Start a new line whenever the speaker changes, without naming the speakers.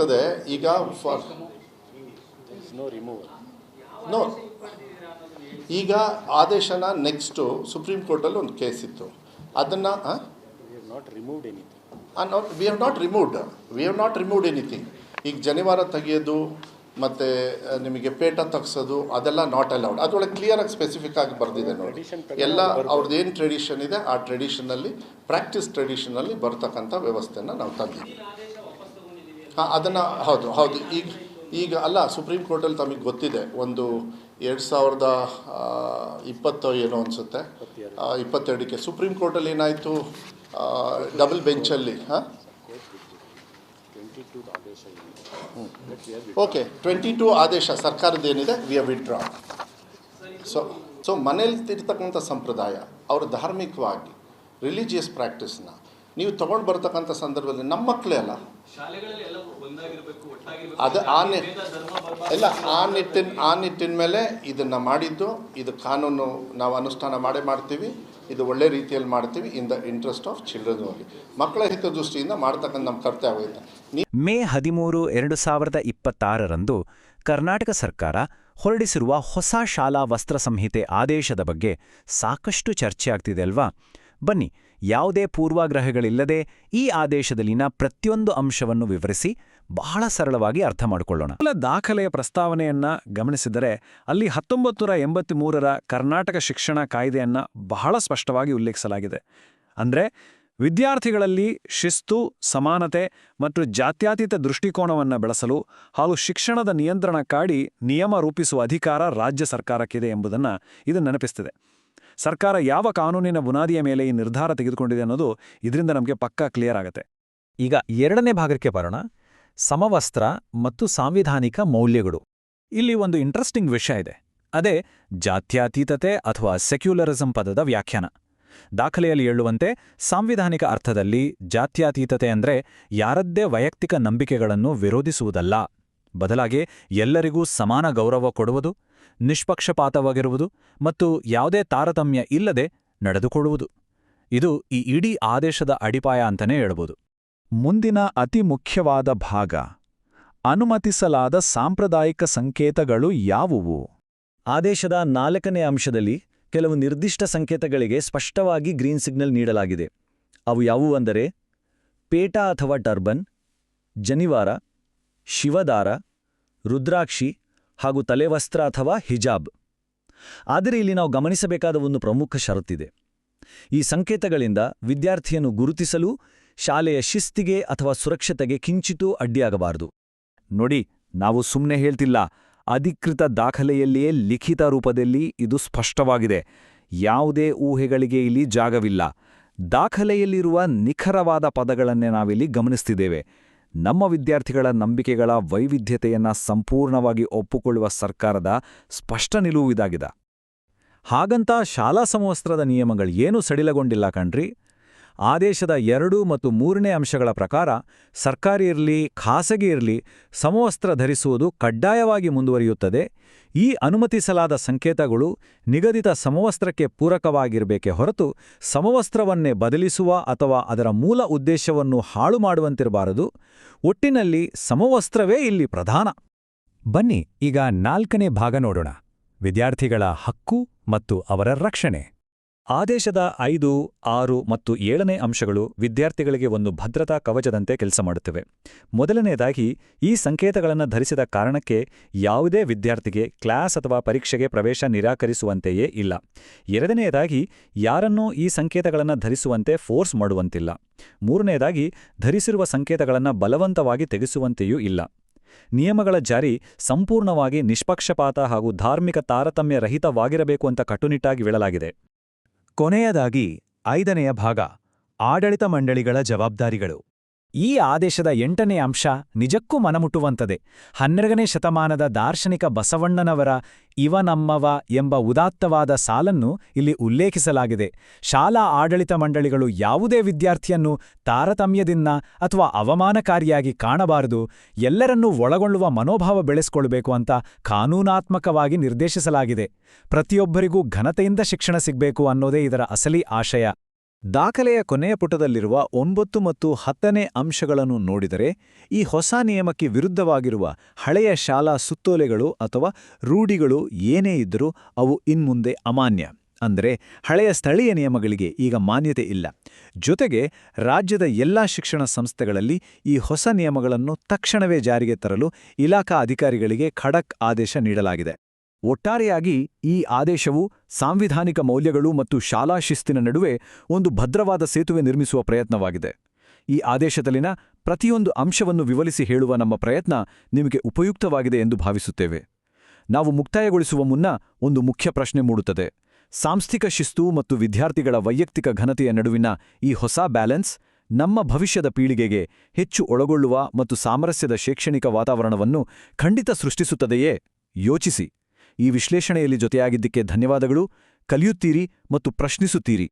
ಏನಾಗ್ತದೆ ಈಗ for no ಈಗ ಆದೇಶನ ನೆಕ್ಸ್ಟು ಸುಪ್ರೀಂ ಕೋರ್ಟಲ್ಲಿ ಒಂದು ಕೇಸ್ ಇತ್ತು ಅದನ್ನು we have not removed anything. ಈಗ ಜನಿವಾರ ತೆಗೆಯೋದು ಮತ್ತು ನಿಮಗೆ ಪೇಟ ತಗ್ಸೋದು ಅದೆಲ್ಲ ನಾಟ್ ಅಲೌಡ್. ಅದರೊಳಗೆ ಕ್ಲಿಯರಾಗಿ ಸ್ಪೆಸಿಫಿಕ್ ಆಗಿ ಬರೆದಿದೆ ನೋಡಿ. ಎಲ್ಲ ಅವ್ರದ್ದು ಏನು ಟ್ರೆಡಿಷನ್ ಇದೆ ಆ ಟ್ರೆಡಿಷನಲ್ಲಿ ಟ್ರೆಡಿಷನಲ್ಲಿ ಬರ್ತಕ್ಕಂಥ ವ್ಯವಸ್ಥೆನ ನಾವು ತಂದಿದ್ದೀವಿ. ಅದನ್ನು ಹೌದು ಈಗ ಅಲ್ಲ, ಸುಪ್ರೀಂ ಕೋರ್ಟಲ್ಲಿ ತಮಗೆ ಗೊತ್ತಿದೆ, ಒಂದು 2020 ಏನೋ ಅನಿಸುತ್ತೆ, 22ಕ್ಕೆ ಸುಪ್ರೀಂ ಕೋರ್ಟಲ್ಲಿ ಏನಾಯಿತು, ಡಬಲ್ ಬೆಂಚಲ್ಲಿ ಓಕೆ 22 ಆದೇಶ ಸರ್ಕಾರದ್ದೇನಿದೆ ವಿ ಹ್ಯಾವ್ ವಿತ್ಡ್ರಾನ್. ಸೊ ಮನೇಲಿ ಇರ್ತಕ್ಕಂಥ ಸಂಪ್ರದಾಯ ಅವರು ಧಾರ್ಮಿಕವಾಗಿ ರಿಲಿಜಿಯಸ್ ಪ್ರಾಕ್ಟೀಸ್ನ ನೀವು ತೊಗೊಂಡು ಬರ್ತಕ್ಕಂಥ ಸಂದರ್ಭದಲ್ಲಿ ನಮ್ಮ ಮಕ್ಕಳೇ ಅಲ್ಲ, ಅದು ಆ ನಿಟ್ಟಿನ ಮೇಲೆ ಇದನ್ನು ಮಾಡಿದ್ದು. ಇದು ಕಾನೂನು ನಾವು ಅನುಷ್ಠಾನ ಮಾಡ್ತೀವಿ. ಇದು ಒಳ್ಳೆ ರೀತಿಯಲ್ಲಿ ಮಾಡ್ತೀವಿ in the interest of children. ಹೋಗಿ ಮಕ್ಕಳ ಹಿತದೃಷ್ಟಿಯಿಂದ ಮಾಡ್ತಕ್ಕಂಥ ನಮ್ಮ ಕರ್ತವ್ಯ ಆಗುತ್ತೆ.
ಮೇ 13, 2026ರಂದು ಕರ್ನಾಟಕ ಸರ್ಕಾರ ಹೊರಡಿಸಿರುವ ಹೊಸ ಶಾಲಾ ವಸ್ತ್ರ ಸಂಹಿತೆ ಆದೇಶದ ಬಗ್ಗೆ ಸಾಕಷ್ಟು ಚರ್ಚೆ ಆಗ್ತಿದೆ ಅಲ್ವಾ? ಬನ್ನಿ, ಯಾವುದೇ ಪೂರ್ವಾಗ್ರಹಗಳಿಲ್ಲದೆ ಈ ಆದೇಶದಲ್ಲಿನ ಪ್ರತಿಯೊಂದು ಅಂಶವನ್ನು ವಿವರಿಸಿ ಬಹಳ ಸರಳವಾಗಿ ಅರ್ಥ ಮಾಡಿಕೊಳ್ಳೋಣ.
ದಾಖಲೆಯ ಪ್ರಸ್ತಾವನೆಯನ್ನ ಗಮನಿಸಿದರೆ ಅಲ್ಲಿ 1983ರ ಕರ್ನಾಟಕ ಶಿಕ್ಷಣ ಕಾಯ್ದೆಯನ್ನ ಬಹಳ ಸ್ಪಷ್ಟವಾಗಿ ಉಲ್ಲೇಖಿಸಲಾಗಿದೆ. ಅಂದ್ರೆ ವಿದ್ಯಾರ್ಥಿಗಳಲ್ಲಿ ಶಿಸ್ತು, ಸಮಾನತೆ ಮತ್ತು ಜಾತ್ಯತೀತ ದೃಷ್ಟಿಕೋನವನ್ನು ಬೆಳೆಸಲು ಹಾಗೂ ಶಿಕ್ಷಣದ ನಿಯಂತ್ರಣಕ್ಕಾಗಿ ನಿಯಮ ರೂಪಿಸುವ ಅಧಿಕಾರ ರಾಜ್ಯ ಸರ್ಕಾರಕ್ಕಿದೆ ಎಂಬುದನ್ನು ಇದು ನೆನಪಿಸುತ್ತದೆ. ಸರ್ಕಾರ ಯಾವ ಕಾನೂನಿನ ಬುನಾದಿಯ ಮೇಲೆ ಈ ನಿರ್ಧಾರ ತೆಗೆದುಕೊಂಡಿದೆ ಅನ್ನೋದು ಇದರಿಂದ ನಮಗೆ ಪಕ್ಕಾ ಕ್ಲಿಯರ್ ಆಗುತ್ತೆ.
ಈಗ ಎರಡನೇ ಭಾಗಕ್ಕೆ ಬರೋಣ, ಸಮವಸ್ತ್ರ ಮತ್ತು ಸಾಂವಿಧಾನಿಕ ಮೌಲ್ಯಗಳು. ಇಲ್ಲಿ ಒಂದು ಇಂಟ್ರೆಸ್ಟಿಂಗ್ ವಿಷಯ ಇದೆ, ಅದೇ ಜಾತ್ಯತೀತತೆ ಅಥವಾ ಸೆಕ್ಯುಲರಿಸಂ ಪದದ ವ್ಯಾಖ್ಯಾನ. ದಾಖಲೆಯಲ್ಲಿ ಹೇಳುವಂತೆ ಸಾಂವಿಧಾನಿಕ ಅರ್ಥದಲ್ಲಿ ಜಾತ್ಯತೀತತೆ ಅಂದರೆ ಯಾರದ್ದೇ ವೈಯಕ್ತಿಕ ನಂಬಿಕೆಗಳನ್ನು ವಿರೋಧಿಸುವುದಲ್ಲ, ಬದಲಾಗಿ ಎಲ್ಲರಿಗೂ ಸಮಾನ ಗೌರವ ಕೊಡುವುದು, ನಿಷ್ಪಕ್ಷಪಾತವಾಗಿರುವುದು ಮತ್ತು ಯಾವುದೇ ತಾರತಮ್ಯ ಇಲ್ಲದೆ ನಡೆದುಕೊಳ್ಳುವುದು. ಇದು ಈ ಇಡೀ ಆದೇಶದ ಅಡಿಪಾಯ ಅಂತಲೇ ಹೇಳಬಹುದು.
ಮುಂದಿನ ಅತಿ ಮುಖ್ಯವಾದ ಭಾಗ, ಅನುಮತಿಸಲಾದ ಸಾಂಪ್ರದಾಯಿಕ ಸಂಕೇತಗಳು ಯಾವುವು?
ಆದೇಶದ 4ನೇ ಅಂಶದಲ್ಲಿ ಕೆಲವು ನಿರ್ದಿಷ್ಟ ಸಂಕೇತಗಳಿಗೆ ಸ್ಪಷ್ಟವಾಗಿ ಗ್ರೀನ್ ಸಿಗ್ನಲ್ ನೀಡಲಾಗಿದೆ. ಅವು ಯಾವುವು ಅಂದರೆ ಪೇಟ ಅಥವಾ ಟರ್ಬನ್, ಜನಿವಾರ, ಶಿವದಾರ, ರುದ್ರಾಕ್ಷಿ ಹಾಗೂ ತಲೆವಸ್ತ್ರ ಅಥವಾ ಹಿಜಾಬ್. ಆದರೆ ಇಲ್ಲಿ ನಾವು ಗಮನಿಸಬೇಕಾದ ಒಂದು ಪ್ರಮುಖ ಷರತ್ತಿದೆ. ಈ ಸಂಕೇತಗಳಿಂದ ವಿದ್ಯಾರ್ಥಿಯನ್ನು ಗುರುತಿಸಲು ಶಾಲೆಯ ಶಿಸ್ತಿಗೆ ಅಥವಾ ಸುರಕ್ಷತೆಗೆ ಕಿಂಚಿತೂ ಅಡ್ಡಿಯಾಗಬಾರದು.
ನೋಡಿ, ನಾವು ಸುಮ್ಮನೆ ಹೇಳ್ತಿಲ್ಲ, ಅಧಿಕೃತ ದಾಖಲೆಯಲ್ಲಿಯೇ ಲಿಖಿತ ರೂಪದಲ್ಲಿ ಇದು ಸ್ಪಷ್ಟವಾಗಿದೆ. ಯಾವುದೇ ಊಹೆಗಳಿಗೆ ಇಲ್ಲಿ ಜಾಗವಿಲ್ಲ. ದಾಖಲೆಯಲ್ಲಿರುವ ನಿಖರವಾದ ಪದಗಳನ್ನೇ ನಾವಿಲ್ಲಿ ಗಮನಿಸ್ತಿದ್ದೇವೆ. ನಮ್ಮ ವಿದ್ಯಾರ್ಥಿಗಳ ನಂಬಿಕೆಗಳ ವೈವಿಧ್ಯತೆಯನ್ನ ಸಂಪೂರ್ಣವಾಗಿ ಒಪ್ಪುಕೊಳ್ಳುವ ಸರ್ಕಾರದ ಸ್ಪಷ್ಟ ನಿಲುವು ಇದಾಗಿದೆ. ಹಾಗಂತ ಶಾಲಾ ಸಮವಸ್ತ್ರದ ನಿಯಮಗಳು ಏನೂ ಸಡಿಲಗೊಂಡಿಲ್ಲ ಕಣ್ರಿ. ಆದೇಶದ 2 ಮತ್ತು 3ನೇ ಅಂಶಗಳ ಪ್ರಕಾರ ಸರ್ಕಾರಿ ಇರಲಿ ಖಾಸಗಿ ಇರಲಿ ಸಮವಸ್ತ್ರ ಧರಿಸುವುದು ಕಡ್ಡಾಯವಾಗಿ ಮುಂದುವರಿಯುತ್ತದೆ. ಈ ಅನುಮತಿಸಲಾದ ಸಂಕೇತಗಳು ನಿಗದಿತ ಸಮವಸ್ತ್ರಕ್ಕೆ ಪೂರಕವಾಗಿರಬೇಕೇ ಹೊರತು ಸಮವಸ್ತ್ರವನ್ನೇ ಬದಲಿಸುವ ಅಥವಾ ಅದರ ಮೂಲ ಉದ್ದೇಶವನ್ನು ಹಾಳು ಮಾಡುವಂತಿರಬಾರದು. ಒಟ್ಟಿನಲ್ಲಿ ಸಮವಸ್ತ್ರವೇ ಇಲ್ಲಿ ಪ್ರಧಾನ.
ಬನ್ನಿ ಈಗ 4ನೇ ಭಾಗ ನೋಡೋಣ, ವಿದ್ಯಾರ್ಥಿಗಳ ಹಕ್ಕು ಮತ್ತು ಅವರ ರಕ್ಷಣೆ. ಆದೇಶದ 5, 6 ಮತ್ತು 7ನೇ ಅಂಶಗಳು ವಿದ್ಯಾರ್ಥಿಗಳಿಗೆ ಒಂದು ಭದ್ರತಾ ಕವಚದಂತೆ ಕೆಲಸ ಮಾಡುತ್ತವೆ. ಮೊದಲನೆಯದಾಗಿ, ಈ ಸಂಕೇತಗಳನ್ನು ಧರಿಸಿದ ಕಾರಣಕ್ಕೆ ಯಾವುದೇ ವಿದ್ಯಾರ್ಥಿಗೆ ಕ್ಲಾಸ್ ಅಥವಾ ಪರೀಕ್ಷೆಗೆ ಪ್ರವೇಶ ನಿರಾಕರಿಸುವಂತೆಯೇ ಇಲ್ಲ. ಎರಡನೆಯದಾಗಿ, ಯಾರನ್ನೂ ಈ ಸಂಕೇತಗಳನ್ನು ಧರಿಸುವಂತೆ ಫೋರ್ಸ್ ಮಾಡುವಂತಿಲ್ಲ. ಮೂರನೆಯದಾಗಿ, ಧರಿಸಿರುವ ಸಂಕೇತಗಳನ್ನು ಬಲವಂತವಾಗಿ ತೆಗೆಸುವಂತೆಯೂ ಇಲ್ಲ. ನಿಯಮಗಳ ಜಾರಿ ಸಂಪೂರ್ಣವಾಗಿ ನಿಷ್ಪಕ್ಷಪಾತ ಹಾಗೂ ಧಾರ್ಮಿಕ ತಾರತಮ್ಯ ರಹಿತವಾಗಿರಬೇಕು ಅಂತ ಕಟ್ಟುನಿಟ್ಟಾಗಿ ಹೇಳಲಾಗಿದೆ. ಕೊನೆಯದಾಗಿ 5ನೆಯ ಭಾಗ, ಆಡಳಿತ ಮಂಡಳಿಗಳ ಜವಾಬ್ದಾರಿಗಳು. ಈ ಆದೇಶದ 8ನೇ ಅಂಶ ನಿಜಕ್ಕೂ ಮನಮುಟ್ಟುವಂತದೆ. 12ನೇ ಶತಮಾನದ ದಾರ್ಶನಿಕ ಬಸವಣ್ಣನವರ ಇವ ನಮ್ಮವ ಎಂಬ ಉದಾತ್ತವಾದ ಸಾಲನ್ನು ಇಲ್ಲಿ ಉಲ್ಲೇಖಿಸಲಾಗಿದೆ. ಶಾಲಾ ಆಡಳಿತ ಮಂಡಳಿಗಳು ಯಾವುದೇ ವಿದ್ಯಾರ್ಥಿಯನ್ನು ತಾರತಮ್ಯದಿಂದ ಅಥವಾ ಅವಮಾನಕಾರಿಯಾಗಿ ಕಾಣಬಾರದು, ಎಲ್ಲರನ್ನೂ ಒಳಗೊಳ್ಳುವ ಮನೋಭಾವ ಬೆಳೆಸಿಕೊಳ್ಳಬೇಕು ಅಂತ ಕಾನೂನಾತ್ಮಕವಾಗಿ ನಿರ್ದೇಶಿಸಲಾಗಿದೆ. ಪ್ರತಿಯೊಬ್ಬರಿಗೂ ಘನತೆಯಿಂದ ಶಿಕ್ಷಣ ಸಿಗಬೇಕು ಅನ್ನೋದೇ ಇದರ ಅಸಲಿ ಆಶಯ. ದಾಖಲೆಯ ಕೊನೆಯ ಪುಟದಲ್ಲಿರುವ 9 ಮತ್ತು 10ನೇ ಅಂಶಗಳನ್ನು ನೋಡಿದರೆ ಈ ಹೊಸ ನಿಯಮಕ್ಕೆ ವಿರುದ್ಧವಾಗಿರುವ ಹಳೆಯ ಶಾಲಾ ಸುತ್ತೋಲೆಗಳು ಅಥವಾ ರೂಢಿಗಳು ಏನೇ ಇದ್ದರೂ ಅವು ಇನ್ಮುಂದೆ ಅಮಾನ್ಯ. ಅಂದರೆ ಹಳೆಯ ಸ್ಥಳೀಯ ನಿಯಮಗಳಿಗೆ ಈಗ ಮಾನ್ಯತೆ ಇಲ್ಲ. ಜೊತೆಗೆ ರಾಜ್ಯದ ಎಲ್ಲಾ ಶಿಕ್ಷಣ ಸಂಸ್ಥೆಗಳಲ್ಲಿ ಈ ಹೊಸ ನಿಯಮಗಳನ್ನು ತಕ್ಷಣವೇ ಜಾರಿಗೆ ತರಲು ಇಲಾಖಾ ಅಧಿಕಾರಿಗಳಿಗೆ ಖಡಕ್ ಆದೇಶ ನೀಡಲಾಗಿದೆ. ಒಟ್ಟಾರೆಯಾಗಿ ಈ ಆದೇಶವು ಸಾಂವಿಧಾನಿಕ ಮೌಲ್ಯಗಳು ಮತ್ತು ಶಾಲಾ ಶಿಸ್ತಿನ ನಡುವೆ ಒಂದು ಭದ್ರವಾದ ಸೇತುವೆ ನಿರ್ಮಿಸುವ ಪ್ರಯತ್ನವಾಗಿದೆ. ಈ ಆದೇಶದಲ್ಲಿನ ಪ್ರತಿಯೊಂದು ಅಂಶವನ್ನು ವಿವರಿಸಿ ಹೇಳುವ ನಮ್ಮ ಪ್ರಯತ್ನ ನಿಮಗೆ ಉಪಯುಕ್ತವಾಗಿದೆ ಎಂದು ಭಾವಿಸುತ್ತೇವೆ. ನಾವು ಮುಕ್ತಾಯಗೊಳಿಸುವ ಮುನ್ನ ಒಂದು ಮುಖ್ಯ ಪ್ರಶ್ನೆ ಮೂಡುತ್ತದೆ. ಸಾಂಸ್ಥಿಕ ಶಿಸ್ತು ಮತ್ತು ವಿದ್ಯಾರ್ಥಿಗಳ ವೈಯಕ್ತಿಕ ಘನತೆಯ ನಡುವಿನ ಈ ಹೊಸ ಬ್ಯಾಲೆನ್ಸ್ ನಮ್ಮ ಭವಿಷ್ಯದ ಪೀಳಿಗೆಗೆ ಹೆಚ್ಚು ಒಳಗೊಳ್ಳುವ ಮತ್ತು ಸಾಮರಸ್ಯದ ಶೈಕ್ಷಣಿಕ ವಾತಾವರಣವನ್ನು ಖಂಡಿತ ಸೃಷ್ಟಿಸುತ್ತದೆಯೇ? ಯೋಚಿಸಿ. ಈ ವಿಶ್ಲೇಷಣೆಯಲ್ಲಿ ಜೊತೆಯಾಗಿದ್ದಕ್ಕೆ ಧನ್ಯವಾದಗಳು. ಕಲಿಯುತ್ತೀರಿ ಮತ್ತು ಪ್ರಶ್ನಿಸುತ್ತೀರಿ.